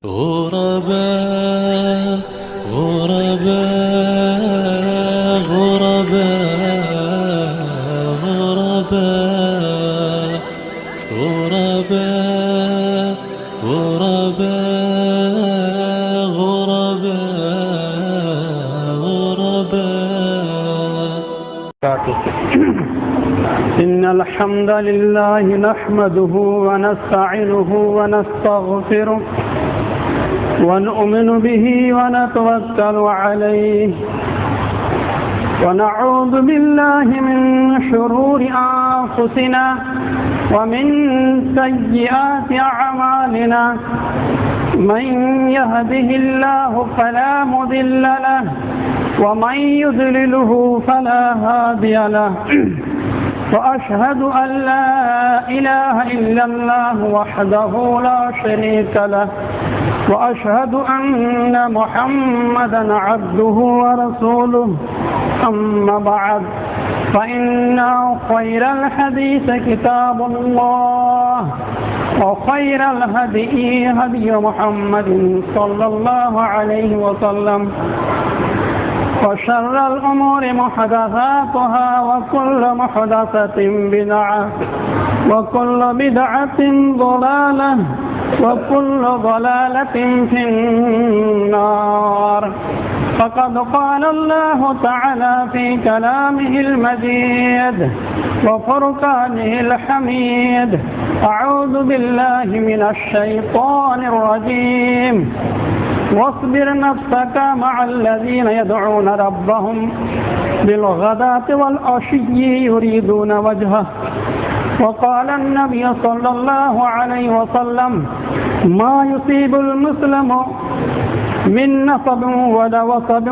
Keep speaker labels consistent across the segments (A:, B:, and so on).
A: غرباء غرباء غرباء غرباء غرباء غرباء غرباء
B: إن الحمد لله نحمده ونستعينه ونستغفره ونؤمن به ونتوكل عليه ونعوذ بالله من شرور أنفسنا ومن سيئات أعمالنا من يهده الله فلا مضل له ومن يضلله فلا هادي له وأشهد أن لا إله إلا الله وحده لا شريك له وأشهد أن محمدا عبده ورسوله أما بعد فإن خير الحديث كتاب الله وخير الهدي هدي محمد صلى الله عليه وسلم وشر الأمور محدثاتها وكل محدثة بدعة وكل بدعة ضلالة وكل ضلالة في النار. فقد قال الله تعالى في كلامه المجيد وفرقانه الحميد: أعوذ بالله من الشيطان الرجيم. واصبر نفسك مع الذين يدعون ربهم بالغداة والعشي يريدون وجهه. وقال النبي صلى الله عليه وسلم: ما يصيب المسلم من نصب ولا وصب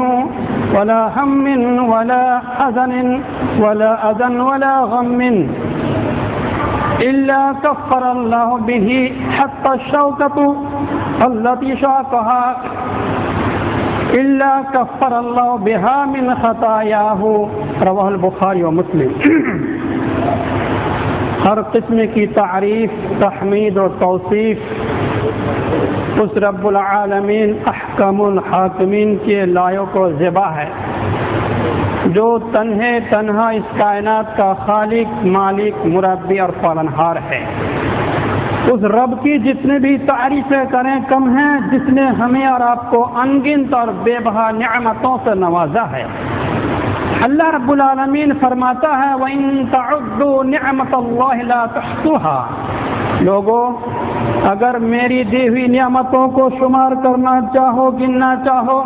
B: ولا هم ولا حزن ولا أذى ولا غم إلا كفر الله به حتى الشوكة التي شاقها إلا كفر الله بها من خطاياه. رواه البخاری و مسلم. ہر قسم کی تعریف، تحمید و توصیف اس رب العالمین احکم الحاکمین کے لائق و زیبا ہے جو تنہا اس کائنات کا خالق، مالک، مربی اور پالنہار ہے. اس رب کی جتنے بھی تعریفیں کریں کم ہیں جس نے ہمیں اور آپ کو انگنت اور بے بہا نعمتوں سے نوازا ہے. اللہ رب العالمین فرماتا ہے: وَإِن تَعُدُّوا نِعْمَةَ اللَّهِ لَا تُحْصُوهَا. لوگو، اگر میری دی ہوئی نعمتوں کو شمار کرنا چاہو، گننا چاہو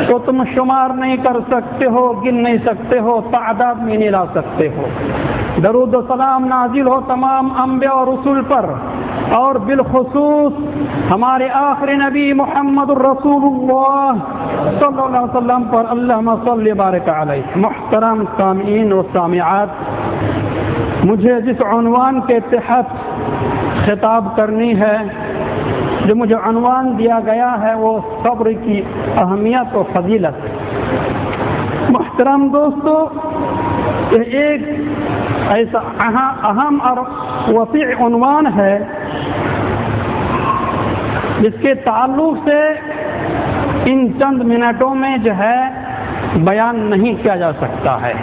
B: تو تم شمار نہیں کر سکتے ہو، گن نہیں سکتے ہو، تعداد میں نہیں لا سکتے ہو. درود و سلام نازل ہو تمام انبیاء اور رسول پر، اور بالخصوص ہمارے آخری نبی محمد الرسول اللہ صلی اللہ علیہ وسلم پر. اللہم صلی بارک علیہ. محترم سامعین و سامعات، مجھے جس عنوان کے تحت خطاب کرنی ہے، جو مجھے عنوان دیا گیا ہے، وہ صبر کی اہمیت و فضیلت. محترم دوستو، یہ ایک ایسا اہم اور وسیع عنوان ہے جس کے تعلق سے ان چند منٹوں میں جو ہے بیان نہیں کیا جا سکتا ہے،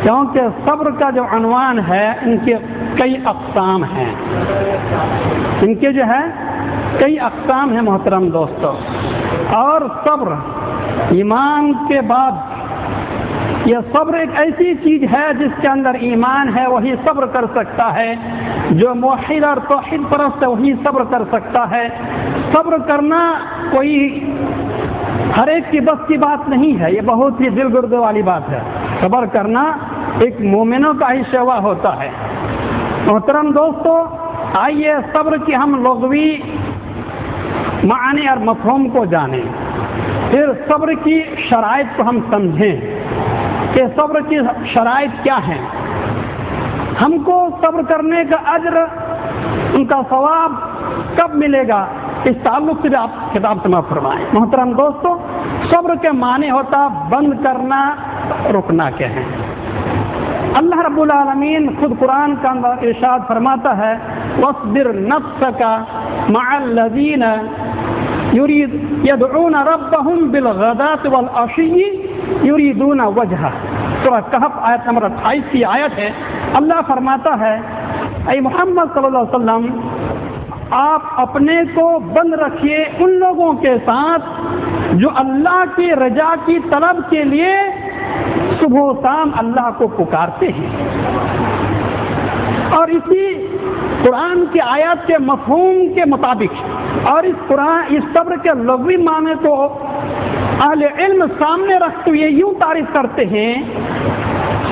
B: کیونکہ صبر کا جو عنوان ہے ان کے کئی اقسام ہیں، ان کے جو ہے کئی اقسام ہیں محترم دوستو. اور صبر ایمان کے بعد، یہ صبر ایک ایسی چیز ہے جس کے اندر ایمان ہے وہی صبر کر سکتا ہے. جو موحد اور توحید پرست ہے وہی صبر کر سکتا ہے. صبر کرنا کوئی ہر ایک کی بس کی بات نہیں ہے، یہ بہت ہی دل گردے والی بات ہے. صبر کرنا ایک مومنوں کا ہی شیوا ہوتا ہے. محترم دوستو، آئیے صبر کی ہم لغوی معنی اور مفہوم کو جانیں، پھر صبر کی شرائط کو ہم سمجھیں کہ صبر کی شرائط کیا ہیں. ہم کو صبر کرنے کا اجر، ان کا ثواب کب ملے گا، اس تعلق سے آپ خطاب سماعت فرمائیں. محترم دوستو، صبر کے معنی ہوتا بند کرنا، رکنا کے ہیں. اللہ رب العالمین خود قرآن کا اندر ارشاد فرماتا ہے وَاصْبِرْ نَفْسَكَ مع الذین یدعون ربهم بالغداة والعشی یریدون وجہہ. سورہ کہف آیت نمبر 28 کی آیت ہے. اللہ فرماتا ہے اے محمد صلی اللہ علیہ وسلم آپ اپنے کو بند رکھیے ان لوگوں کے ساتھ جو اللہ کی رضا کی طلب کے لیے صبح و شام اللہ کو پکارتے ہیں. اور اسی قرآن کی آیات کے مفہوم کے مطابق اور اس صبر کے لغوی معنی کو اہل علم سامنے رکھتے ہوئے یوں تعریف کرتے ہیں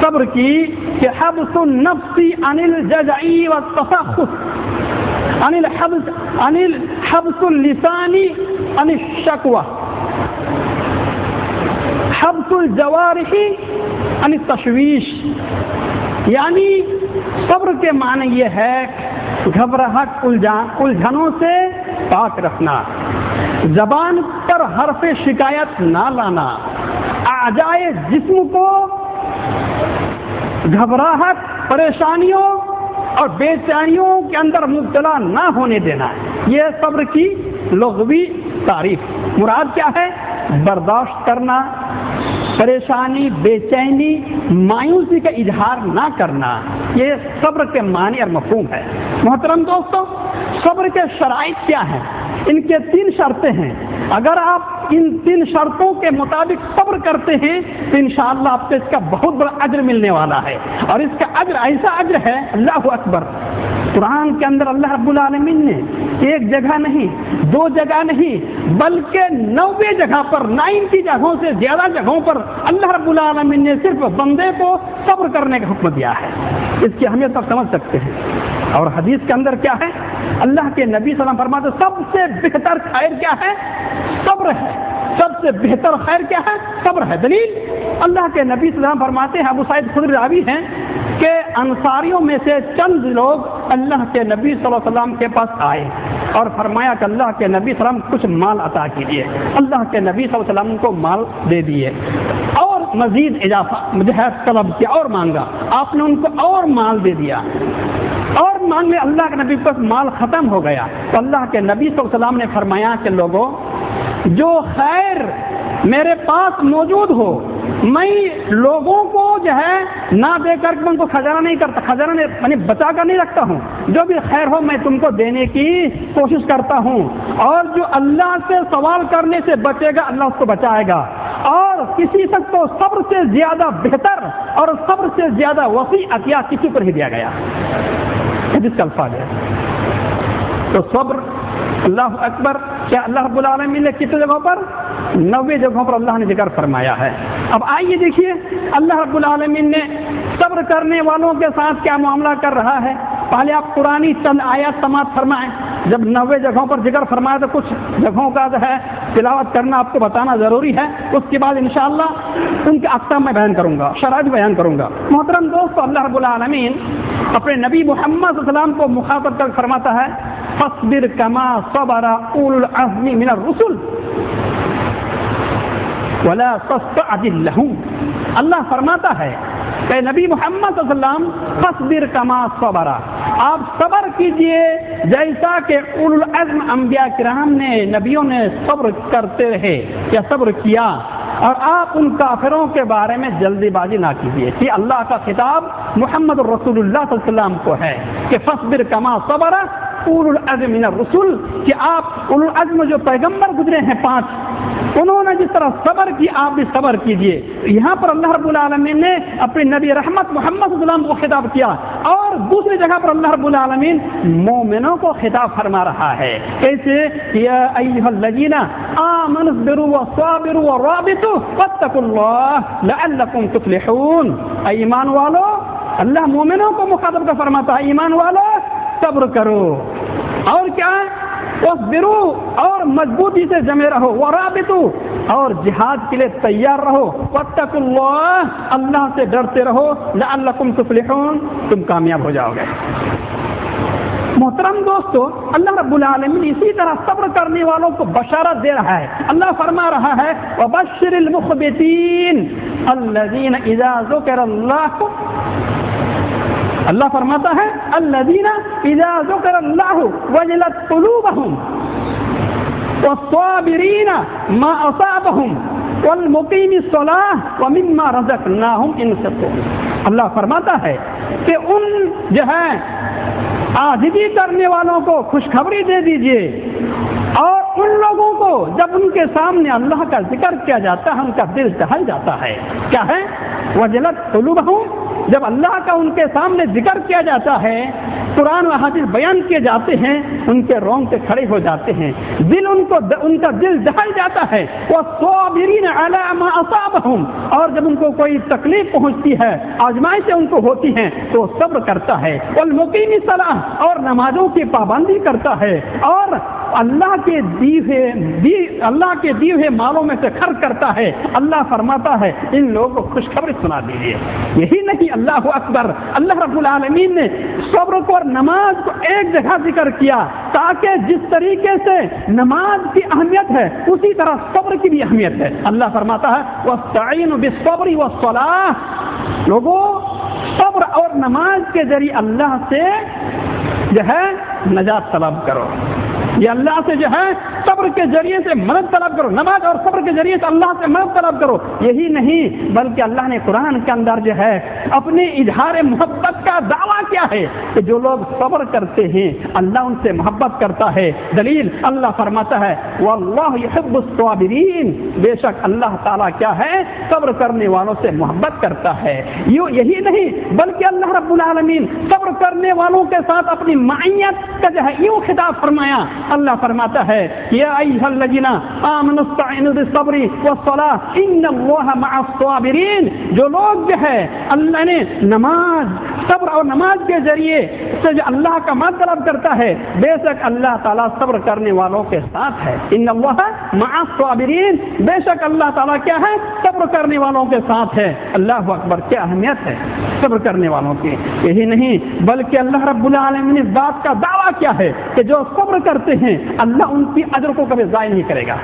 B: صبر کی کہ حبس النفس عن الجزع والتسخط عن حبس اللسان عن الشکوى حبس الجوارح عن التشویش. یعنی صبر کے معنی یہ ہے گھبراہٹ الجھنوں سے پاک رکھنا، زبان پر حرف شکایت نہ لانا، اعضائے جسم کو گھبراہٹ، پریشانیوں اور بے چینیوں کے اندر مبتلا نہ ہونے دینا. یہ صبر کی لغوی تعریف. مراد کیا ہے؟ برداشت کرنا، پریشانی، بے چینی، مایوسی کا اظہار نہ کرنا. یہ صبر کے معنی اور مفہوم ہے. محترم دوستو، صبر کے شرائط کیا ہیں؟ ان کے 3 شرطیں ہیں. اگر آپ ان 3 شرطوں کے مطابق صبر کرتے ہیں تو انشاءاللہ آپ کو اس کا بہت بڑا اجر ملنے والا ہے. اور اس کا اجر ایسا اجر ہے، اللہ اکبر. قرآن کے اندر اللہ رب العالمین نے ایک جگہ نہیں، 2 جگہ نہیں، بلکہ 90 جگہ پر، 90 جگہوں سے زیادہ جگہوں پر اللہ رب العالمین نے صرف بندے کو صبر کرنے کا حکم دیا ہے. اس کی اہمیت آپ سمجھ سکتے ہیں. اور حدیث کے اندر کیا ہے؟ اللہ کے نبی صلی اللہ علیہ وسلم فرماتے سب سے بہتر خیر کیا ہے؟ صبر ہے. سب سے بہتر خیر کیا ہے؟ صبر ہے. دلیل اللہ کے نبی صلی اللہ علیہ وسلم فرماتے ہیں، ابو سعید خدری راوی ہیں کہ انصاریوں میں سے چند لوگ اللہ کے نبی صلی اللہ علیہ وسلم کے پاس آئے اور فرمایا کہ اللہ کے نبی صلی اللہ علیہ وسلم کچھ مال عطا کیجیے. اللہ کے نبی صلی اللہ علیہ وسلم کو مال دے دیے اور مزید اضافہ مجھے طلب کیا اور مانگا. آپ نے ان کو اور مال دے دیا اور مانگنے اللہ کے نبی کے پاس مال ختم ہو گیا. تو اللہ کے نبی صلی اللہ علیہ وسلم نے فرمایا کہ لوگوں، جو خیر میرے پاس موجود ہو میں لوگوں کو جو ہے نہ دے کر کے ان کو خزانہ نہیں کرتا، خزانہ یعنی بچا کر نہیں رکھتا ہوں. جو بھی خیر ہو میں تم کو دینے کی کوشش کرتا ہوں. اور جو اللہ سے سوال کرنے سے بچے گا اللہ اس کو بچائے گا. اور کسی تک تو صبر سے زیادہ بہتر اور صبر سے زیادہ وسیع عطیہ کسی پر ہی دیا گیا. جس کا الفاظ ہے تو صبر. اللہ اکبر. کیا اللہ رب العالمین نے کتنے جگہوں پر؟ 90 جگہوں پر اللہ نے ذکر فرمایا ہے. اب آئیے دیکھیے اللہ رب العالمین نے صبر کرنے والوں کے ساتھ کیا معاملہ کر رہا ہے. پہلے آپ قرآنی چند آیات سماعت فرمائیں. جب 90 جگہوں پر ذکر فرمایا تو کچھ جگہوں کا جو ہے تلاوت کرنا آپ کو بتانا ضروری ہے. اس کے بعد انشاءاللہ ان کے اقسام میں بیان کروں گا، شرائط بیان کروں گا. محترم دوستو، اللہ رب العالمین اپنے نبی محمد صلی اللہ علیہ وسلم کو مخاطب کر فرماتا ہے فاصبر کما صبر اولو العزم من الرسل ولا تستعجل لهم. اللہ فرماتا ہے کہ نبی محمد صلی اللہ علیہ وسلم فاصبر کما صبر، آپ صبر کیجئے جیسا کہ اولو العزم انبیاء کرام نے، نبیوں نے صبر کرتے رہے یا صبر کیا. اور آپ ان کافروں کے بارے میں جلدی بازی نہ کیجیے. کہ اللہ کا خطاب محمد رسول اللہ صلی اللہ علیہ وسلم کو ہے کہ فاصبر کما صبر اولو العزم من الرسل، کہ آپ اولو العزم جو پیغمبر گزرے ہیں 5 انہوں نے جس طرح صبر کی آپ بھی صبر کیجئے. یہاں پر اللہ رب العالمین نے اپنے نبی رحمت محمد صلی اللہ علیہ وسلم کو خطاب کیا اور دوسری جگہ پر اللہ رب العالمین مومنوں کو خطاب فرما رہا ہے. کیسے؟ یا ایھا الذین آمنوا اصبروا وصابروا ورابطوا واتقوا اللہ لعلکم تفلحون. ایمان والو، اللہ مومنوں کو مخاطب کر فرماتا ہے ایمان والو صبر کرو اور کیا وصبروا اور مضبوطی سے جمے رہو، ورابطوا اور جہاد کے لیے تیار رہو، واتقوا اللہ اللہ سے ڈرتے رہو، لعلکم تفلحون تم کامیاب ہو جاؤ گے. محترم دوستو، اللہ رب العالمین اسی طرح صبر کرنے والوں کو بشارت دے رہا ہے. اللہ فرما رہا ہے وبشر المخبتین الذین اذا ذکر اللہ اللہ فرماتا ہے الذین اذا ذکر اللہ وجلت قلوبہم والصابرین ما اصابہم والمقیم الصلاۃ ومما رزقناہم ينفقون. اللہ فرماتا ہے کہ ان جو ہے عاجزی کرنے والوں کو خوشخبری دے دیجئے، اور ان لوگوں کو جب ان کے سامنے اللہ کا ذکر کیا جاتا ہے ان کا دل دہل جاتا ہے. کیا ہے؟ وجلت قلوبہم، جب اللہ کا ان کے سامنے ذکر کیا جاتا ہے، قرآن و حدیث بیان کیے جاتے ہیں، ان کے رونگٹے کھڑے ہو جاتے ہیں، دل ان کا دل دہل جاتا ہے. والصابرین علی ما اصابہم، اور جب ان کو کوئی تکلیف پہنچتی ہے، آزمائشیں ان کو ہوتی ہیں تو صبر کرتا ہے. والمقیم الصلاۃ، اور نمازوں کی پابندی کرتا ہے، اور اللہ کے دیے ہوئے مالوں میں سے خرچ کرتا ہے. اللہ فرماتا ہے ان لوگوں کو خوشخبری سنا دیجیے. یہی نہیں، اللہ اکبر، اللہ رب العالمین نے صبر کو اور نماز کو ایک جگہ ذکر کیا تاکہ جس طریقے سے نماز کی اہمیت ہے اسی طرح صبر کی بھی اہمیت ہے. اللہ فرماتا ہے وَاسْتَعِينُوا بِالصَّبْرِ وَالصَّلَاةِ، لوگوں صبر اور نماز کے ذریعے اللہ سے جو ہے نجات طلب کرو. یہ اللہ سے جو ہے صبر کے ذریعے سے مدد طلب کرو، نماز اور صبر کے ذریعے سے اللہ سے مدد طلب کرو. یہی نہیں بلکہ اللہ نے قرآن کے اندر جو ہے اپنی اظہار محبت کا دعویٰ کیا ہے کہ جو لوگ صبر کرتے ہیں اللہ ان سے محبت کرتا ہے. دلیل اللہ فرماتا ہے واللہ یحب الصابرین، بے شک اللہ تعالیٰ کیا ہے صبر کرنے والوں سے محبت کرتا ہے. یہی نہیں بلکہ اللہ رب العالمین صبر کرنے والوں کے ساتھ اپنی معیت کا جو ہے یوں خطاب فرمایا. اللہ فرماتا ہے یا ایھا الذین آمنوا استعینوا بالصبر والصلاۃ ان اللہ مع الصابرین، جو لوگ جو ہے اللہ نے نماز، صبر اور نماز کے ذریعے سے جو اللہ کا مدد طلب کرتا ہے، بے شک اللہ تعالیٰ صبر کرنے والوں کے ساتھ ہے. ان اللہ مع الصابرین، بے شک اللہ تعالیٰ کیا ہے صبر کرنے والوں کے ساتھ ہے. اللہ اکبر، کیا اہمیت ہے صبر کرنے والوں کی. یہی نہیں بلکہ اللہ رب العالمین نے اس بات کا دعویٰ کیا ہے کہ جو صبر کرتے ہیں اللہ ان کی اجر کو کبھی ضائع نہیں کرے گا.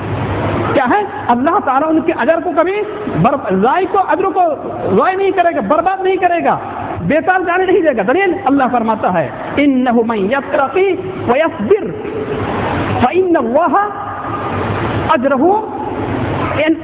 B: کیا ہے؟ اللہ تعالیٰ ان کے اجر کو کبھی اجر کو ضائع نہیں کرے گا، برباد نہیں کرے گا، بیکار جانے نہیں دے گا. دلیل اللہ فرماتا ہے انہ من یتقی ویصبر فإن اللہ اجرہ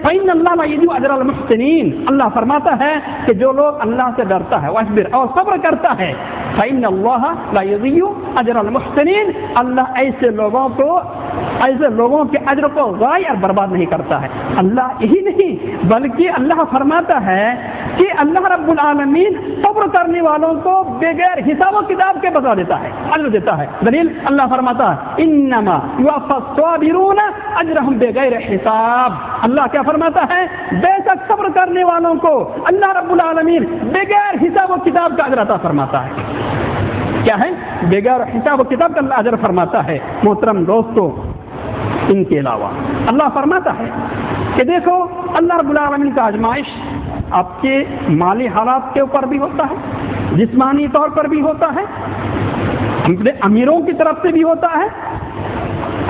B: فإن اللہ لا یضیع اجر المحسنین. اللہ فرماتا ہے کہ جو لوگ اللہ سے ڈرتا ہے ویصبر، اور صبر کرتا ہے، فإن اللہ لا یضیع اجر المحسنین، اللہ ایسے لوگوں کے اجر کو ضائع اور برباد نہیں کرتا ہے. اللہ یہی نہیں بلکہ اللہ فرماتا ہے کہ اللہ رب العالمین صبر کرنے والوں کو بغیر حساب و کتاب کے بدلہ دیتا ہے، اجر دیتا ہے. دلیل اللہ فرماتا ہے انما یوفی الصابرون اجرهم بغیر حساب. اللہ کیا فرماتا ہے؟ بے شک صبر کرنے والوں کو اللہ رب العالمین بغیر حساب و کتاب کا اجر عطا فرماتا ہے. کیا ہے؟ بغیر حساب و کتاب کا اللہ اجر فرماتا ہے. محترم دوستو، ان کے علاوہ اللہ فرماتا ہے کہ دیکھو اللہ رب العالمین کا آزمائش آپ کے مالی حالات کے اوپر بھی ہوتا ہے، جسمانی طور پر بھی ہوتا ہے، اپنے امیروں کی طرف سے بھی ہوتا ہے،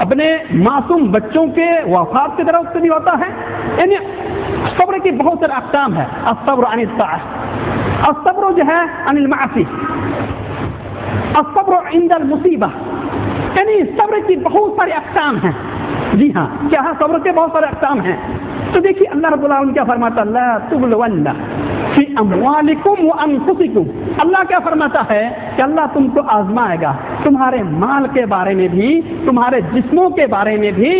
B: اپنے معصوم بچوں کے وفات کی طرف سے بھی ہوتا ہے. یعنی صبر کی بہت سارے اقسام ہے. الصبر عن الطاعة، الصبر جو ہے عن المعاصی، الصبر عند المصیبہ. یعنی صبر کی بہت سارے اقسام ہیں. جی ہاں، کیا ہے؟ صبر کے بہت سارے اقسام ہیں. تو دیکھیے اللہ رب العالمین کیا فرماتا، لا تبلون فی اموالکم وانفسکم. اللہ کیا فرماتا ہے کہ اللہ تم کو آزمائے گا تمہارے مال کے بارے میں بھی، تمہارے جسموں کے بارے میں بھی.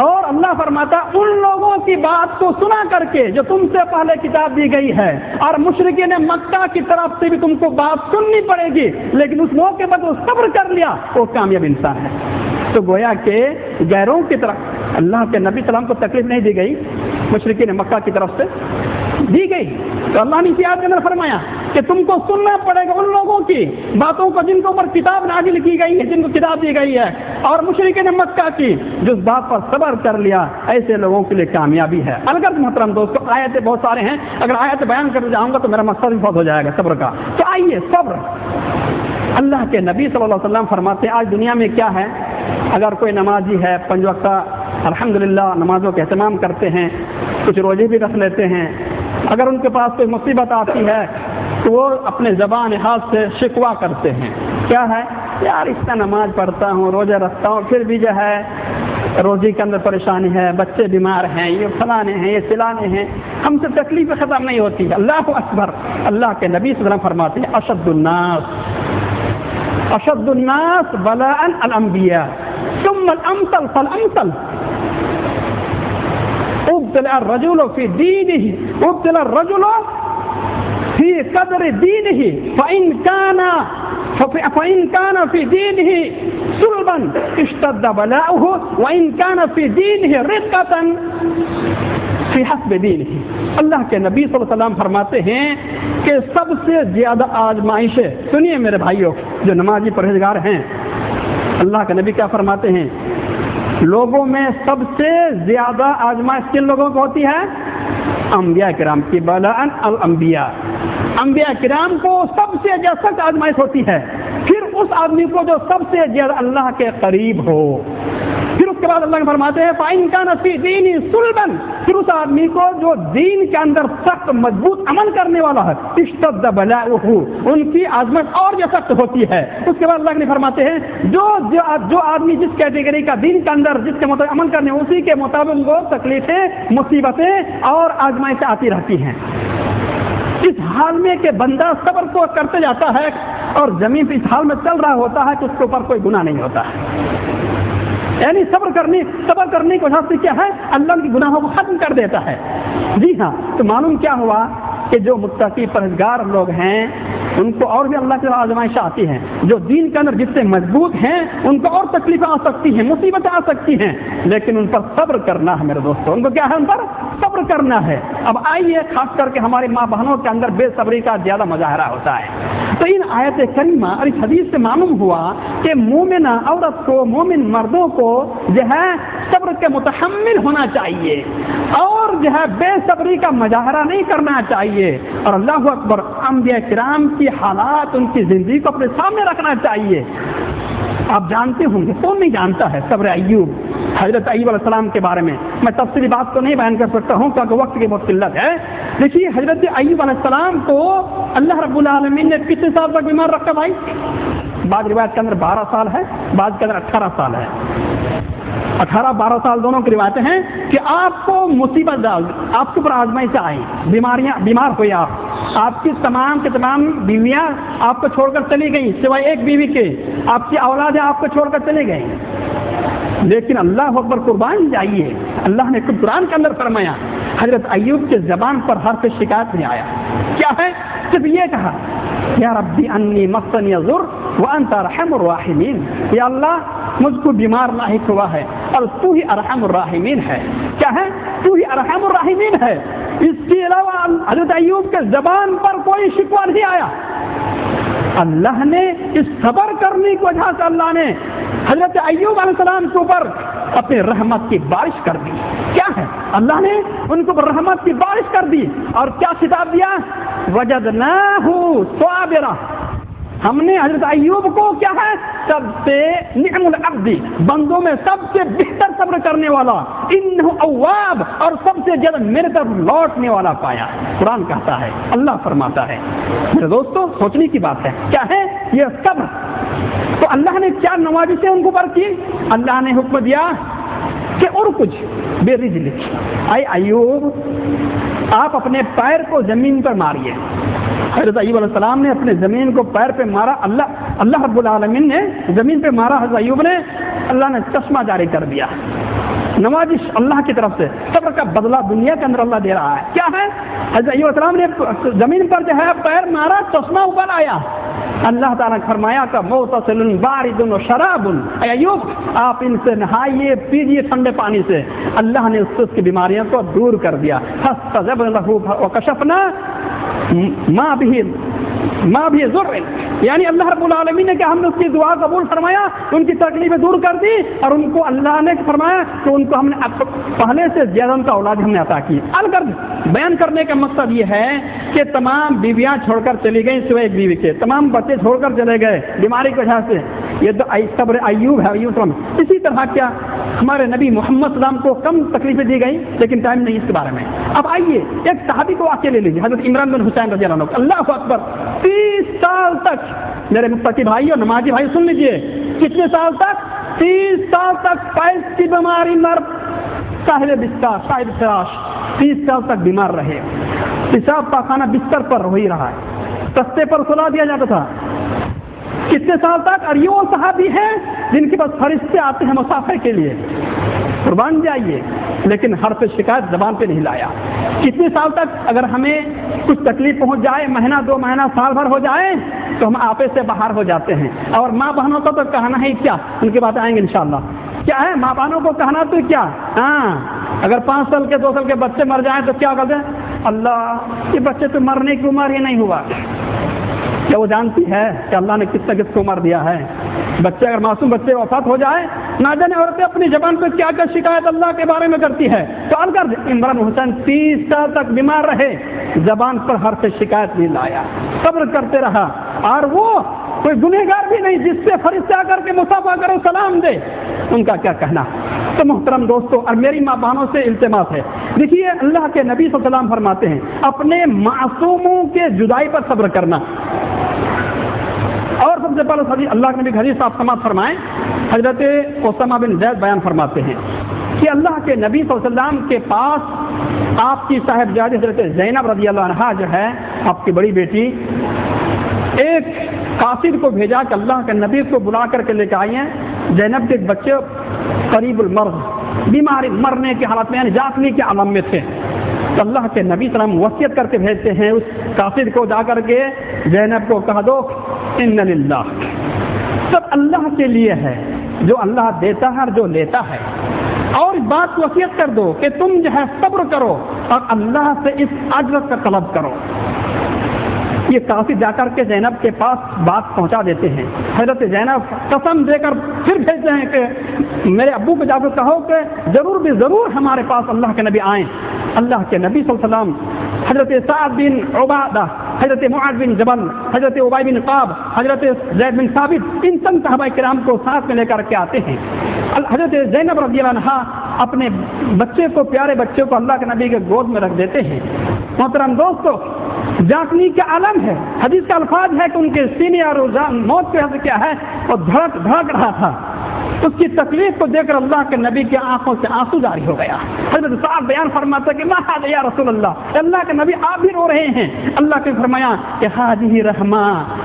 B: اور اللہ فرماتا ان لوگوں کی بات کو سنا کر کے جو تم سے پہلے کتاب دی گئی ہے، اور مشرکین مکہ کی طرف سے بھی تم کو بات سننی پڑے گی، لیکن اس موقع پر وہ صبر کر لیا وہ کامیاب انسان ہے. تو گویا کہ غیروں کی طرف اللہ کے نبی سلام کو تکلیف نہیں دی گئی، مشرکین مکہ کی طرف سے دی گئی. تو اللہ نے آیت کے اندر فرمایا کہ تم کو سننا پڑے گا ان لوگوں کی باتوں کو جن کے اوپر کتاب نازل کی گئی ہے، جن کو کتاب دی گئی ہے، اور مشرکین مکہ کی جو اس بات پر صبر کر لیا، ایسے لوگوں کے لیے کامیابی ہے. البتہ محترم دوستو، آیتیں بہت سارے ہیں، اگر آیت بیان کرتے جاؤں گا تو میرا مقصد بھی بہت ہو جائے گا صبر کا. تو آئیے صبر، اللہ کے نبی صلی اللہ علیہ وسلم فرماتے ہیں آج دنیا میں کیا ہے، اگر کوئی نمازی ہے 5 وقت الحمدللہ نمازوں کا اہتمام کرتے ہیں، کچھ روزے بھی رکھ لیتے ہیں، اگر ان کے پاس کوئی مصیبت آتی ہے، تو وہ اپنے زبان حال سے شکوہ کرتے ہیں. کیا ہے؟ یار اتنا نماز پڑھتا ہوں، روزہ رکھتا ہوں، پھر بھی جو ہے روزی کے اندر پریشانی ہے، بچے بیمار ہیں، یہ فلانے ہیں، یہ سلانے ہیں، ہم سے تکلیفیں ختم نہیں ہوتی. اللہ اکبر. اللہ کے نبی صلی اللہ علیہ وسلم فرماتے ہیں اشد الناس بلاء الانبیاء ثم الامثل فالامثل. ابتلى الرجل في دينه ابتلى الرجل في قدر دينه فإن كان في دينه صلبا اشتد بلاؤه وإن كان في دينه رقة في حسب دينه. اللہ کے نبی صلی اللہ علیہ وسلم فرماتے ہیں کہ سب سے زیادہ آزمائشیں، سنیے میرے بھائیوں جو نمازی پرہیزگار ہیں، اللہ کے نبی کیا فرماتے ہیں؟ لوگوں میں سب سے زیادہ آزمائش کن لوگوں کو ہوتی ہے؟ انبیاء کرام کی. بلاء الانبیاء. انبیاء کرام کو سب سے زیادہ سخت آزمائش ہوتی ہے. پھر اس آدمی کو جو سب سے زیادہ اللہ کے قریب ہو. پھر اس کے بعد اللہ نے فرماتے ہیں فَإِن كَانَ فِي دِينِ صُلْبًا. پھر اس آدمی کو جو دین کے اندر سخت مضبوط عمل کرنے والا ہے، اشتد بلاؤہ، ان کی آزمائش اور جو سخت ہوتی ہے. اس کے بعد اللہ نے فرماتے ہیں جو آدمی جس کیٹیگری کا دین کے اندر جس کے مطابق عمل کرنے، اسی کے مطابق وہ تکلیفیں، مصیبتیں اور آزمائشیں آتی رہتی ہیں. اس حال میں کہ بندہ صبر کو کرتے جاتا ہے اور زمین پہ اس حال میں چل رہا ہوتا ہے کہ اس کے اوپر کوئی گناہ نہیں ہوتا ہے. یعنی صبر کرنے کی وجہ سے کیا ہے؟ اللہ کے گناہوں کو ختم کر دیتا ہے. جی ہاں. تو معلوم کیا ہوا کہ جو متقی پرہیزگار لوگ ہیں ان کو اور بھی اللہ کی آزمائش آتی ہیں. جو دین کے اندر جس سے مضبوط ہیں ان کو اور تکلیفیں آ سکتی ہیں، مصیبتیں آ سکتی ہیں، لیکن ان پر صبر کرنا ہے میرے دوستوں. ان کو کیا ہے؟ ان پر صبر کرنا ہے. اب آئیے خاص کر کے ہماری ماں بہنوں کے اندر بے صبری کا زیادہ مظاہرہ ہوتا ہے. تو ان آیت کریمہ اور اس حدیث سے معلوم ہوا کہ مومنہ عورت کو، مومن مردوں کو جو ہے صبر کے متحمل ہونا چاہیے اور جو ہے بے صبری کا مظاہرہ نہیں کرنا چاہیے. اور اللہ اکبر، انبیاء کرام کی حالات، ان کی زندگی کو اپنے سامنے رکھنا چاہیے. آپ جانتے ہوں گے، کون نہیں جانتا ہے صبر ایوب، حضرت ایوب علیہ السلام کے بارے میں. میں تفصیلی بات تو نہیں بیان کر سکتا ہوں کیونکہ وقت کی بہت قلت ہے. دیکھیے حضرت ایوب علیہ السلام کو اللہ رب العالمین نے کتنے سال تک بیمار رکھا بھائی؟ بعض روایت کے اندر 12 سال ہے، بعض کے اندر 18 سال ہے. 18-12 سال دونوں کی روایتیں ہیں کہ آپ کو مصیبت آپ کے اوپر آزمائش سے آئی، بیمار ہوئے، آپ کی تمام کے تمام بیویاں آپ کو چھوڑ کر چلی گئیں سوائے ایک بیوی کے. آپ کی اولادیں آپ کو چھوڑ کر چلے گئے. لیکن اللہ اکبر، قربان جائیے، اللہ نے قرآن کے اندر فرمایا حضرت ایوب کے زبان پر حرف شکایت نہیں آیا. کیا ہے؟ صرف یہ کہا یا ربی انی مسنی الضر وانت ارحم الراحمین. یا اللہ مجھ کو بیمار لاحق ہوا ہے اور تو ہی ارحم الراحمین ہے. کیا ہے؟ تو ہی ارحم الراحمین ہے. اس کے علاوہ حضرت ایوب کے زبان پر کوئی شکوہ نہیں آیا. اللہ نے اس صبر کرنے کی وجہ سے اللہ نے حضرت ایوب علیہ السلام کے اوپر اپنے رحمت کی بارش کر دی. کیا ہے؟ اللہ نے ان کو رحمت کی بارش کر دی اور کیا خطاب دیا؟ وجدناہ صابرا. ہم نے حضرت ایوب کو کیا ہے؟ سب سے نعم العبد، بندوں میں سب سے بہتر صبر کرنے والا، انہ اواب، اور سب سے زیادہ میرے طرف لوٹنے والا پایا. قرآن کہتا ہے، اللہ فرماتا ہے. میرے دوستو سوچنے کی بات ہے. کیا ہے یہ صبر؟ تو اللہ نے کیا نوازشیں ان کو پر کی؟ اللہ نے حکم دیا کہ اور کچھ بے رجلک، اے ایوب آپ اپنے پیر کو زمین پر ماریے. حضرت ایوب علیہ السلام نے اپنے زمین کو پیر پہ مارا. اللہ رب العالمین نے زمین پہ مارا حضرت ایوب نے. اللہ نے چشمہ جاری کر دیا. نوازش اللہ کی طرف سے، صبر کا بدلہ دنیا کے اندر اللہ دے رہا ہے. کیا ہے؟ حضرت ایوب علیہ السلام نے زمین پر جو ہے پیر مارا، چشمہ اوپر آیا. اللہ تعالیٰ نے فرمایا کہ مغتسل بارد و شراب، اے ایوب آپ ان سے نہائیے، پیجیے ٹھنڈے پانی سے. اللہ نے اس کی بیماریوں کو دور کر دیا. فاستجبنا له وكشفنا ما بھی ضر، یعنی اللہ رب العالمین نے کہ ہم نے اس کی دعا قبول فرمایا، ان کی تکلیفیں دور کر دی اور ان کو اللہ نے فرمایا کہ ان کو ہم نے پہلے سے زیادہ ان کا اولاد ہم نے عطا کی. الغرض بیان کرنے کا مقصد یہ ہے کہ تمام بیویاں چھوڑ کر چلی گئیں سوائے ایک بیوی کے، تمام بچے چھوڑ کر چلے گئے بیماری کی وجہ سے. یہ تو صبر ایوب ہے. اسی طرح کیا ہمارے نبی محمد صلی اللہ علیہ وسلم کو کم تکلیفیں دی گئی، لیکن ٹائم نہیں اس کے بارے میں۔ اب آئیے ایک صحابی کو واقعہ لے لیجیے، حضرت عمران بن حسین رضی اللہ عنہ۔ اللہ اکبر، 30 سال تک، میرے متقی بھائی اور نمازی بھائی سن لیجیے، کتنے سال تک؟ 30 سال تک پیس کی بیماری، مر صاحب بستر صاحب فراش، 30 سال تک بیمار رہے، پیشاب پاخانہ بستر پر وہی رہا ہے، تختے پر سلا دیا جاتا تھا۔ کتنے سال تک؟ اور یہ وہ صحابی ہیں جن کے پاس فرشتے آتے ہیں مسافر کے لیے، قربان جائیے، لیکن حرف شکایت زبان پہ نہیں لایا۔ کتنے سال تک؟ اگر ہمیں کچھ تکلیف پہنچ جائے، مہینہ 2 مہینہ سال بھر ہو جائے تو ہم آپے سے باہر ہو جاتے ہیں۔ اور ماں بہنوں کو تو کہنا ہی کیا، ان کی باتیں آئیں گے انشاءاللہ۔ کیا ہے ماں بہنوں کو کہنا تو کیا، ہاں اگر 5 سال کے 2 سال کے بچے مر جائیں تو کیا کہتے ہیں؟ اللہ یہ بچے تو مرنے کی عمر ہی نہیں ہوا۔ کیا وہ جانتی ہے کہ اللہ نے کس سے کس کو عمر دیا ہے؟ بچے اگر معصوم بچے وفات ہو جائے، نہ جانے عورتیں اپنی زبان پہ کیا کیا شکایت اللہ کے بارے میں کرتی ہے۔ تو عمران حسین 30 سال تک بیمار رہے، زبان پر حرف شکایت نہیں لایا، صبر کرتے رہا۔ اور وہ کوئی گنہگار بھی نہیں جس سے فرشتے آ کر کے مصافحہ کرو، سلام دے، ان کا کیا کہنا۔ تو محترم دوستوں اور میری ماں بہنوں سے التماس ہے، دیکھیے اللہ کے نبی صلی اللہ علیہ وسلم فرماتے ہیں اپنے معصوموں کے جدائی پر صبر کرنا۔ اور سب سے پہلے حدیث اللہ کے نبی حدیث آپ سماعت فرمائیں، حضرت اسامہ بن زید بیان فرماتے ہیں کہ اللہ کے نبی صلی اللہ علیہ وسلم کے پاس آپ کی صاحبزادی حضرت زینب رضی اللہ عنہا جو ہے آپ کی بڑی بیٹی، ایک قاصد کو بھیجا کہ اللہ کے نبی کو بلا کر کے لے کے آئی ہیں۔ زینب کے ایک بچے قریب المرض، بیماری مرنے کی حالت میں، یعنی جاکنے کے عالم میں تھے۔ تو اللہ کے نبی صلی اللہ علیہ وسلم وصیت کر کے بھیجتے ہیں اس قاصد کو، جا کر کے زینب کو کہا دو ان للہ، سب اللہ کے لیے ہے، جو اللہ دیتا ہے اور جو لیتا ہے، اور اس بات کو وصیت کر دو کہ تم جو ہے صبر کرو اور اللہ سے اس اجر کا طلب کرو۔ یہ قاصد جا کر کے زینب کے پاس بات پہنچا دیتے ہیں۔ حضرت زینب قسم دے کر پھر بھیجتے ہیں کہ میرے ابو کو جا کر کہو کہ ضرور بھی ضرور ہمارے پاس اللہ کے نبی آئیں۔ اللہ کے نبی صلی اللہ علیہ وسلم حضرت سعد بن عبادہ، حضرت معاذ بن جبل، حضرت ابی بن کعب، حضرت زید بن ثابت، ان سب صحابہ کرام کو ساتھ میں لے کر کے آتے ہیں۔ حضرت زینب رضی اللہ عنہا اپنے بچے کو، پیارے بچے کو اللہ کے نبی کے گود میں رکھ دیتے ہیں۔ محترم دوستو، جاکنی کا عالم ہے، حدیث کا الفاظ ہے کہ ان کے سینے اور موت کے حد کیا ہے وہ دھڑک رہا تھا۔ اس کی تکلیف کو دیکھ کر اللہ کے نبی کی آنکھوں سے آنسو جاری ہو گیا۔ حضرت صاحب بیان فرماتا کہ ما ھذا یا رسول اللہ، اللہ کے نبی آپ بھی رو رہے ہیں۔ اللہ نے فرمایا کہ ھذہ رحمہ،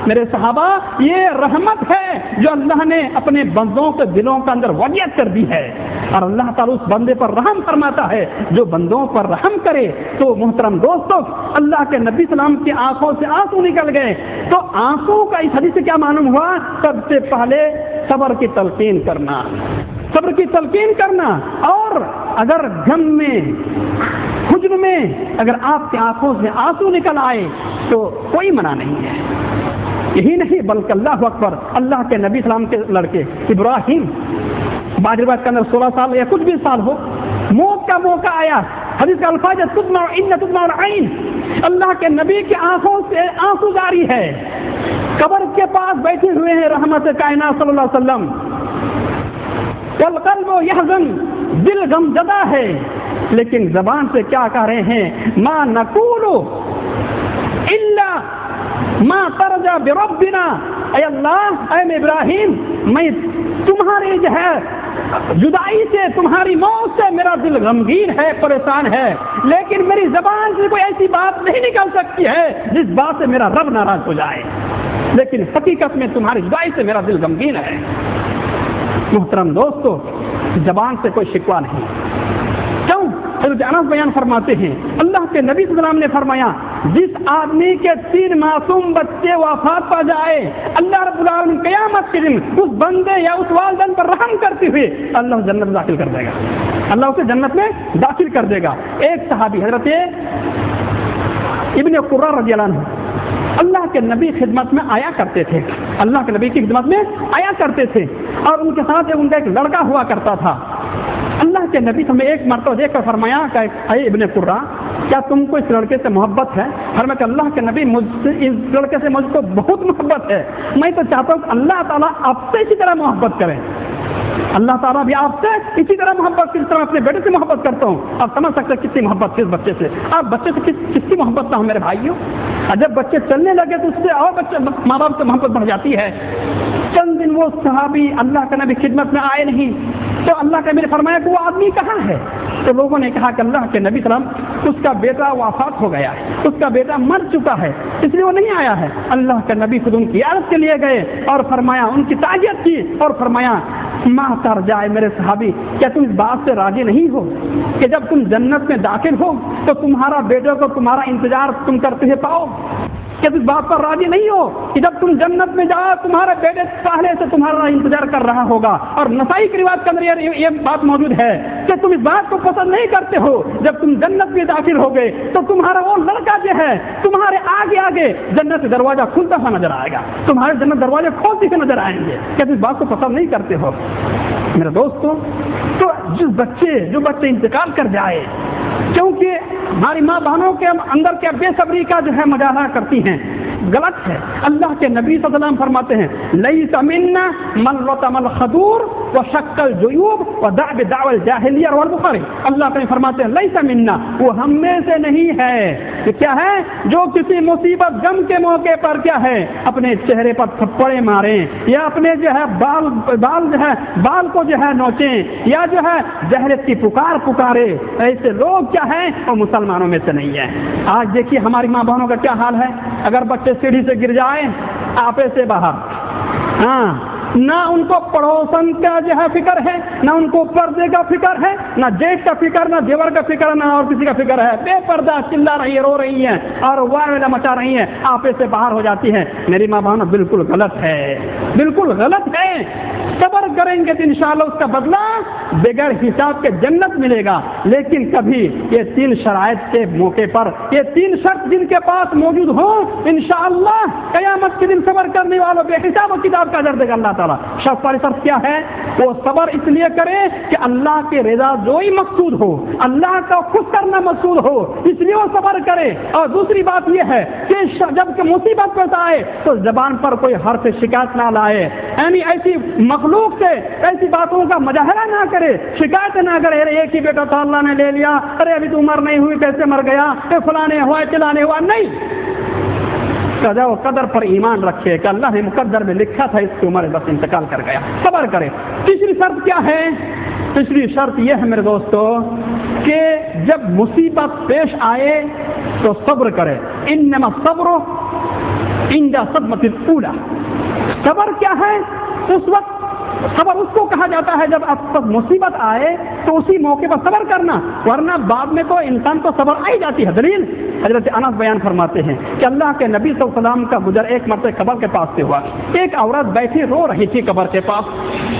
B: میرے صحابہ یہ رحمت ہے جو اللہ نے اپنے بندوں کے دلوں کے اندر وضعیت کر دی ہے، اور اللہ تعالیٰ اس بندے پر رحم فرماتا ہے جو بندوں پر رحم کرے۔ تو محترم دوستو، اللہ کے نبی سلام کی آنکھوں سے آنسو نکل گئے۔ تو آنسو کا اس حدیث سے کیا معلوم ہوا؟ سب سے پہلے صبر کی تلقین کرنا، صبر کی تلقین کرنا۔ اور اگر غم میں، حزن میں اگر آپ کی آنکھوں سے آنسو نکل آئے تو کوئی منع نہیں ہے۔ یہی نہیں بلکہ اللہ اکبر، اللہ کے نبی سلام کے لڑکے ابراہیم، بعض روایت کے اندر 16 سال یا کچھ بھی سال ہو، موت کا موقع آیا، حدیث کا الفاظ ہے تدمع العین، اللہ کے نبی کی آنکھوں سے آنسو جاری ہے، قبر کے پاس بیٹھے ہوئے ہیں رحمت کائنات صلی اللہ علیہ وسلم، والقلب یحزن، دل غم زدہ ہے، لیکن زبان سے کیا کہہ رہے ہیں؟ ما نقول الا ما ترجى بربنا، اے اللہ، اے ابراہیم، میں تمہاری جو ہے جدائی سے، تمہاری موت سے میرا دل غمگین ہے، پریشان ہے، لیکن میری زبان سے کوئی ایسی بات نہیں نکل سکتی ہے جس بات سے میرا رب ناراض ہو جائے، لیکن حقیقت میں تمہاری جدائی سے میرا دل غمگین ہے۔ محترم دوستو، زبان سے کوئی شکوہ نہیں۔ کیوں؟ حضرت انس بیان فرماتے ہیں اللہ کے نبی صلی اللہ علیہ وسلم نے فرمایا جس آدمی کے 3 معصوم بچے وفات پا جائے، اللہ رب العالمین قیامت کے دن اس بندے یا اس والدین پر رحم کرتے ہوئے اللہ جنت میں داخل کر دے گا، اللہ اسے جنت میں داخل کر دے گا۔ ایک صحابی حضرت ابن قرہ رضی اللہ عنہ اللہ کے نبی خدمت میں آیا کرتے تھے، اللہ کے نبی کی خدمت میں آیا کرتے تھے، اور ان کے ساتھ ان کا ایک لڑکا ہوا کرتا تھا۔ اللہ کے نبی ہمیں ایک مرتبہ دیکھ کر فرمایا کہ اے ابن قرہ، کیا تم کو اس لڑکے سے محبت ہے؟ فرمایا کہ اللہ کے نبی مجھ سے، اس لڑکے سے مجھ کو بہت محبت ہے، میں تو چاہتا ہوں کہ اللہ تعالیٰ آپ سے اسی طرح محبت کرے۔ اللہ تعالیٰ بھی آپ سے اسی طرح محبت، کس طرح اپنے بیٹے سے محبت کرتا ہوں. آپ سمجھ سکتے کتنی محبت تھی اس بچے سے. آپ بچے سے کس کی محبت نہ ہو میرے بھائیوں. جب بچے چلنے لگے تو اس سے اور بچے ماں باپ سے محبت بڑھ جاتی ہے. چند دن وہ صحابی اللہ کا نبی خدمت میں آئے نہیں تو اللہ کے نبی نے فرمایا کہ وہ آدمی کہاں ہے. تو لوگوں نے کہا کہ اللہ کے نبی سلام اس کا بیٹا وفات ہو گیا ہے، اس کا بیٹا مر چکا ہے، اس لیے وہ نہیں آیا ہے. اللہ کے نبی خود ان کی عادت کے لیے گئے اور فرمایا، ان کی تعزیت کی اور فرمایا ماں تر جائے میرے صحابی، کیا تم اس بات سے راضی نہیں ہو کہ جب تم جنت میں داخل ہو تو تمہارا بیٹے کو تمہارا انتظار تم کرتے ہوئے پاؤ؟ کیا اس بات پر راضی نہیں ہو کہ جب تم جنت میں جاؤ تمہارے بیٹے پہلے سے تمہارا انتظار کر رہا ہوگا؟ اور نسائی کی روایت کے اندر یہ بات موجود ہے کہ تم اس بات کو پسند نہیں کرتے ہو جب تم جنت میں داخل ہو گئے تو تمہارا وہ لڑکا جو ہے تمہارے آگے آگے جنت دروازہ کھلتا ہوا نظر آئے گا، تمہارے جنت دروازے کھولتے ہوئے نظر آئیں گے. کیا تم اس بات کو پسند نہیں کرتے ہو میرے دوستوں؟ تو جو بچے انتقال کر جائے، کیونکہ ہماری ماں بہنوں کے اندر کیا بے صبری کا جو ہے مظاہرہ کرتی ہیں، غلط ہے. اللہ کے نبی صلی اللہ علیہ وسلم فرماتے ہیں لیس منا من رتم الخدور وشق الجیوب ودع بدعوى الجاہلیہ رواه البخاری. اللہ تعالی فرماتے ہیں لیس منا، وہ ہم میں سے نہیں ہے. کہ کیا ہے؟ جو کسی مصیبت غم کے موقع پر کیا ہے اپنے چہرے پر تھپڑے ماریں، یا اپنے جو ہے بال کو جو ہے نوچیں، یا جو ہے جہالت کی پکارے، ایسے لوگ کیا ہیں وہ مسلمانوں میں سے نہیں ہیں. آج دیکھیے ہماری ماں بہنوں کا کیا حال ہے. اگر بچے سیڑھی سے گر جائیں آپے سے باہر، نہ ان کو پڑوسن کا جو ہے فکر ہے، نہ ان کو پردے کا فکر ہے، نہ جیٹ کا فکر، نہ زیور کا فکر، نہ اور کسی کا فکر ہے. بے پردہ چلا رہی ہے، رو رہی ہیں اور وائرہ مچا رہی ہیں، آپے سے باہر ہو جاتی ہیں. میری ماں بہنوں بالکل غلط ہے، بالکل غلط ہے. صبر کریں گے تو انشاءاللہ اس کا بدلہ بغیر حساب کے جنت ملے گا. لیکن کبھی یہ 3 شرائط کے موقع پر، یہ 3 شرط جن کے پاس موجود ہوں، انشاءاللہ قیامت کے دن صبر کرنے والوں بے حساب و کتاب کا اجر دے گا اللہ تعالیٰ. شرط والی شرط کیا ہے؟ وہ صبر اس لیے کرے کہ اللہ کی رضا جوئی مقصود ہو، اللہ کا خوش کرنا مقصود ہو، اس لیے وہ صبر کرے. اور دوسری بات یہ ہے کہ جب کہ مصیبت پیش آئے تو زبان پر کوئی حرف شکایت نہ لائے، یعنی ایسی مخلوق سے ایسی باتوں کا مظاہرہ نہ کرے، شکایت نہ کرے. ارے ایک ہی بیٹا تو اللہ نے لے لیا، ارے ابھی تو عمر نہیں ہوئی کیسے مر گیا، فلانے ہوا چلانے ہوا. نہیں، قضا و قدر پر ایمان رکھے کہ اللہ نے مقدر میں لکھا تھا اس کی عمر بس انتقال کر گیا، صبر کرے. تیسری شرط کیا ہے؟ تیسری شرط یہ ہے میرے دوستو کہ جب مصیبت پیش آئے تو صبر کرے. انما الصبر عند الصدمة الاولى. صبر کیا ہے؟ اس وقت صبر اس کو کہا جاتا ہے جب آپ پر مصیبت آئے تو اسی موقع پر صبر کرنا، ورنہ بعد میں تو انسان کو صبر آئی جاتی ہے. دلیل حضرت انس بیان فرماتے ہیں کہ اللہ کے نبی صلی اللہ علیہ وسلم کا گزر ایک مرتبہ قبر کے پاس سے ہوا. ایک عورت بیٹھی رو رہی تھی قبر کے پاس،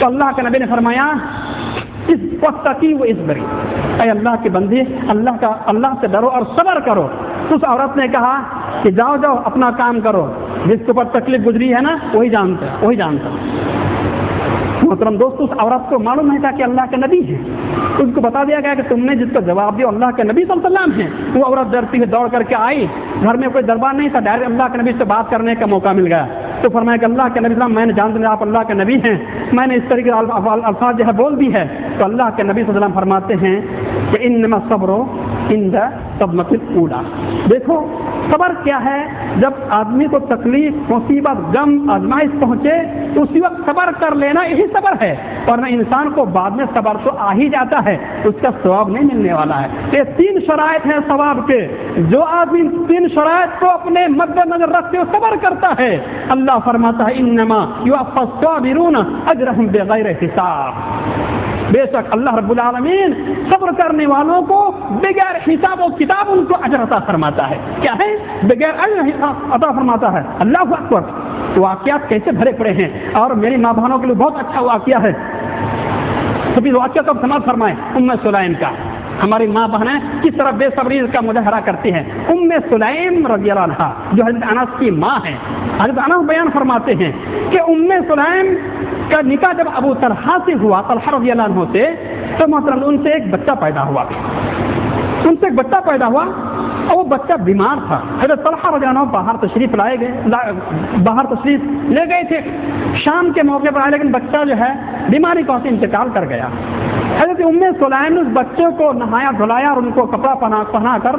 B: تو اللہ کے نبی نے فرمایا اس وقت کی وہ اس بری، اے اللہ کی بندی اللہ سے ڈرو اور صبر کرو. اس عورت نے کہا کہ جاؤ اپنا کام کرو، جس کے اوپر تکلیف گزری ہے نا وہی جانتا. محترم دوستو، اس عورت کو معلوم نہیں تھا کہ اللہ کے نبی ہیں. اس کو بتا دیا گیا کہ تم نے جس کو جواب دیا اللہ کے نبی صلی اللہ علیہ وسلم ہیں. وہ عورت ڈرتی ہوئی دوڑ کر کے آئی، گھر میں کوئی دربار نہیں تھا، ڈائریکٹ اللہ کے نبی سے بات کرنے کا موقع مل گیا. تو فرمایا کہ اللہ کے نبی صلی اللہ علیہ وسلم میں نے جان دیا آپ اللہ کے نبی ہیں، میں نے اس طریقے الفاظ جو ہے بول دی ہے. تو اللہ کے نبی صلی اللہ علیہ وسلم فرماتے ہیں کہ انما الصبر عند الصدمة الاولى. دیکھو صبر کیا ہے؟ جب آدمی کو تکلیف، مصیبت، غم، آزمائش پہنچے تو اسی وقت صبر کر لینا یہی صبر ہے. اور نہ انسان کو بعد میں صبر تو آ ہی جاتا ہے، اس کا ثواب نہیں ملنے والا ہے. یہ 3 شرائط ہیں ثواب کے. جو آدمی 3 شرائط کو اپنے مد نظر رکھتے ہوئے صبر کرتا ہے، اللہ فرماتا ہے انما یوفی الصابرون اجرهم بغیر حساب. بے شک اللہ رب العالمین صبر کرنے والوں کو بغیر حساب و کتاب ان کو اجر عطا فرماتا ہے. کیا ہے؟ بغیر اجر عطا فرماتا ہے. اللہ اکبر. واقعات کیسے بھرے پڑے ہیں، اور میری ماں بہنوں کے لیے بہت اچھا واقعہ ہے. سبھی واقعہ کو سماعت فرمائیں. سلیم کا ہماری ماں بہنیں کس طرح بے صبری کا مظاہرہ کرتی ہیں. سلیم رضی اللہ عنہا جو حضرت انس کی ماں ہیں، حضرت انس بیان فرماتے ہیں کہ سلیم کا نکاح جب ابو طلحہ سے ہوا، طلحہ رضی اللہ عنہ سے، تو محترم ان سے ایک بچہ پیدا ہوا. اور وہ بچہ بیمار تھا. حضرت طلحہ رضی اللہ عنہ باہر تشریف لے گئے تھے شام کے موقع پر آئے, لیکن بچہ جو ہے بیماری کا انتقال کر گیا. حضرت ام سلیم نے اس بچے کو نہایا دھلایا اور ان کو کپڑا پہنا کر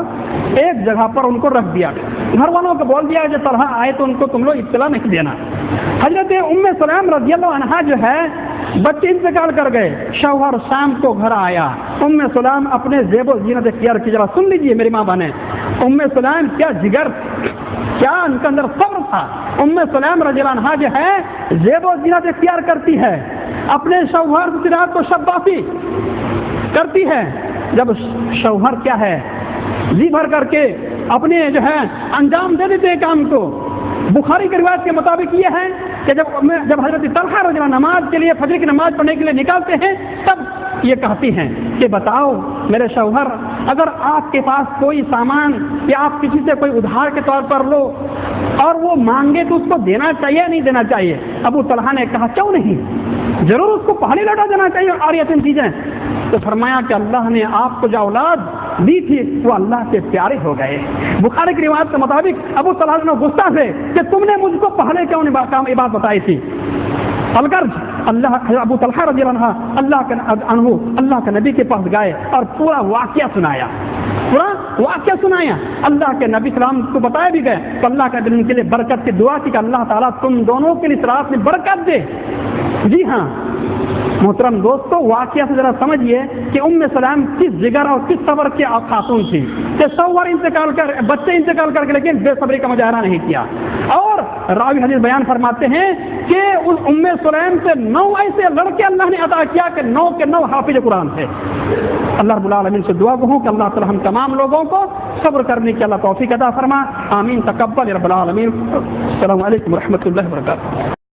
B: ایک جگہ پر ان کو رکھ دیا. گھر والوں کو بول دیا جب طلحہ آئے تو ان کو تم لوگ اطلاع نہیں دینا. حضرت ام سلیم رضی اللہ عنہا جو ہے بچے انتقال کر گئے. شوہر شام کو گھر آیا. ام سلیم اپنے زیب و زینت اختیار کی. ذرا سن لیجیے میری ماں بہنیں, ام سلیم کیا جگر, کیا ان کے اندر صبر تھا. ام سلیم رضی اللہ عنہا جو ہے زیب و زینت اختیار کرتی ہے, اپنے شوہر کی رات کو شبافی کرتی ہے. جب شوہر کیا ہے جی بھر کر کے اپنے جو ہے انجام دے دیتے ہیں کام کو. بخاری کی روایت کے مطابق یہ ہے کہ جب حضرت طلحہ رضی اللہ عنہ نماز کے لیے فجر کی نماز پڑھنے کے لیے نکالتے ہیں تب یہ کہتی ہیں کہ بتاؤ میرے شوہر, اگر آپ کے پاس کوئی سامان یا آپ کسی سے کوئی ادھار کے طور پر لو اور وہ مانگے تو اس کو دینا چاہیے نہیں دینا چاہیے؟ ابو طلحہ نے کہا کیوں نہیں, ضرور اس کو پہلے لوٹا دینا چاہیے اور یہ تین چیزیں. تو فرمایا کہ اللہ نے آپ کو جو اولاد دی تھی وہ اللہ کے پیارے ہو گئے. بخاری کی روایت کے مطابق ابو طلحہ نے غصہ سے کہ تم نے مجھ کو پہلے کیوں نہیں یہ بات بتائی تھی. الغرض ابو طلحہ رضی اللہ عنہ اللہ کے نبی کے پاس گئے اور پورا واقعہ سنایا. اللہ کے نبی سلام کو بتایا بھی گئے تو اللہ کے دن کے لیے برکت کی دعا کی کہ اللہ تعالیٰ تم دونوں کے لیے اس رات میں برکت دے. جی ہاں محترم دوستو, واقعہ سے ذرا سمجھیے کہ ام سلیم کس جگر اور کس صبر کی خاتون تھی کہ بچے انتقال کر کے لیکن بے صبری کا مظاہرہ نہیں کیا. اور راوی حدیث بیان فرماتے ہیں کہ اس ام سلیم سے 9 ایسے لڑکے اللہ نے عطا کیا کہ 9 کے 9 حافظ قرآن تھے. اللہ رب العالمین سے دعا ہوں کہ اللہ تعالی ہم تمام لوگوں کو صبر کرنے کی اللہ توفیق عطا فرما. آمین. تقبل رب العالمین. السلام علیکم ورحمۃ اللہ وبرکاتہ.